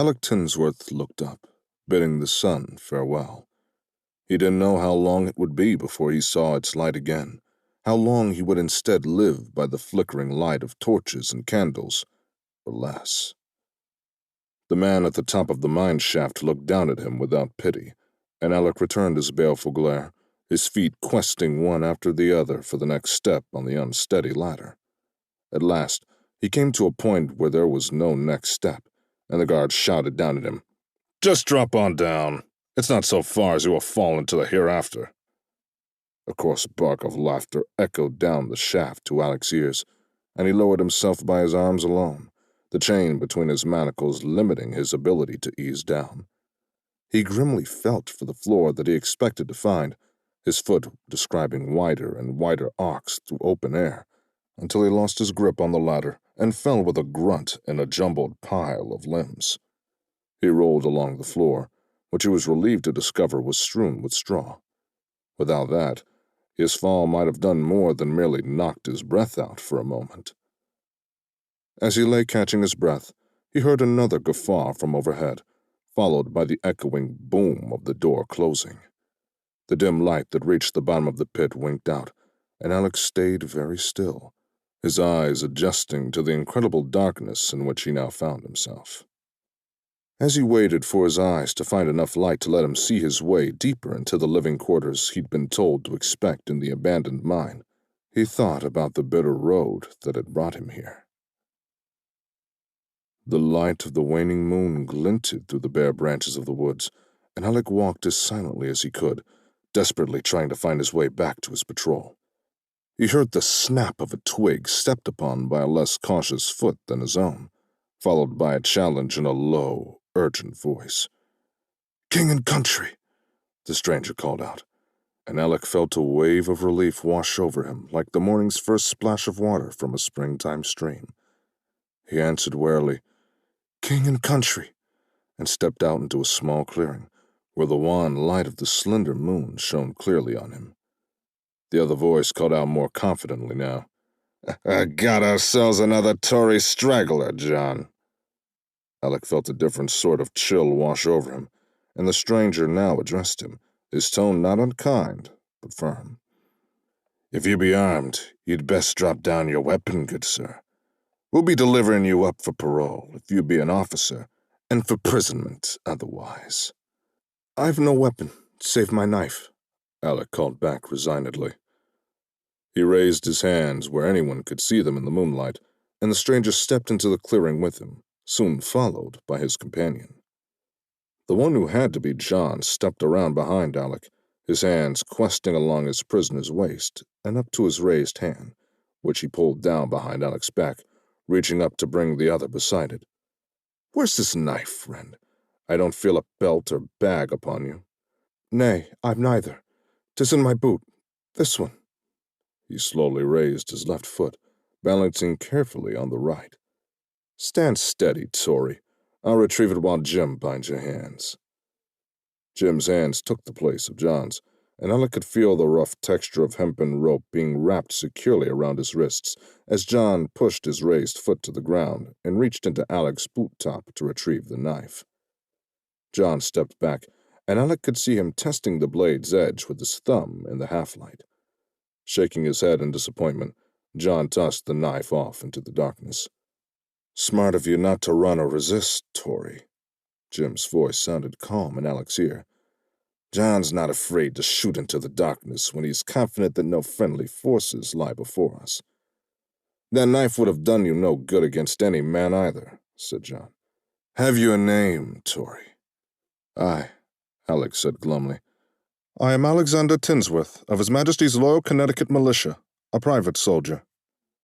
Alec Tinworth looked up, bidding the sun farewell. He didn't know how long it would be before he saw its light again, how long he would instead live by the flickering light of torches and candles, or less. The man at the top of the mine shaft looked down at him without pity, and Alec returned his baleful glare, his feet questing one after the other for the next step on the unsteady ladder. At last, he came to a point where there was no next step, and the guard shouted down at him, "Just drop on down. It's not so far as you will fall into the hereafter." A coarse bark of laughter echoed down the shaft to Alec's ears, and he lowered himself by his arms alone, the chain between his manacles limiting his ability to ease down. He grimly felt for the floor that he expected to find, his foot describing wider and wider arcs through open air, until he lost his grip on the ladder and fell with a grunt in a jumbled pile of limbs. He rolled along the floor, which he was relieved to discover was strewn with straw. Without that, his fall might have done more than merely knocked his breath out for a moment. As he lay catching his breath, he heard another guffaw from overhead, followed by the echoing boom of the door closing. The dim light that reached the bottom of the pit winked out, and Alec stayed very still, his eyes adjusting to the incredible darkness in which he now found himself. As he waited for his eyes to find enough light to let him see his way deeper into the living quarters he'd been told to expect in the abandoned mine, he thought about the bitter road that had brought him here. The light of the waning moon glinted through the bare branches of the woods, and Alec walked as silently as he could, desperately trying to find his way back to his patrol. He heard the snap of a twig stepped upon by a less cautious foot than his own, followed by a challenge in a low, urgent voice. "King and country," the stranger called out, and Alec felt a wave of relief wash over him like the morning's first splash of water from a springtime stream. He answered warily, "King and country," and stepped out into a small clearing, where the wan light of the slender moon shone clearly on him. The other voice called out more confidently now, "Got ourselves another Tory straggler, John." Alec felt a different sort of chill wash over him, and the stranger now addressed him, his tone not unkind, but firm. "If you be armed, you'd best drop down your weapon, good sir. We'll be delivering you up for parole if you be an officer, and for imprisonment otherwise." "I've no weapon, save my knife," Alec called back resignedly. He raised his hands where anyone could see them in the moonlight, and the stranger stepped into the clearing with him, soon followed by his companion. The one who had to be John stepped around behind Alec, his hands questing along his prisoner's waist and up to his raised hand, which he pulled down behind Alec's back, reaching up to bring the other beside it. "Where's this knife, friend? I don't feel a belt or bag upon you." "Nay, I've neither. 'Tis in my boot. This one." He slowly raised his left foot, balancing carefully on the right. "Stand steady, Tory. I'll retrieve it while Jim binds your hands." Jim's hands took the place of John's, and Alec could feel the rough texture of hempen rope being wrapped securely around his wrists as John pushed his raised foot to the ground and reached into Alec's boot top to retrieve the knife. John stepped back, and Alec could see him testing the blade's edge with his thumb in the half-light. Shaking his head in disappointment, John tossed the knife off into the darkness. "Smart of you not to run or resist, Tory." Jim's voice sounded calm in Alec's ear. "John's not afraid to shoot into the darkness when he's confident that no friendly forces lie before us." "That knife would have done you no good against any man either," said John. "Have you a name, Tory?" "Aye," Alec said glumly. "I am Alexander Tinworth, of His Majesty's Loyal Connecticut militia, a private soldier."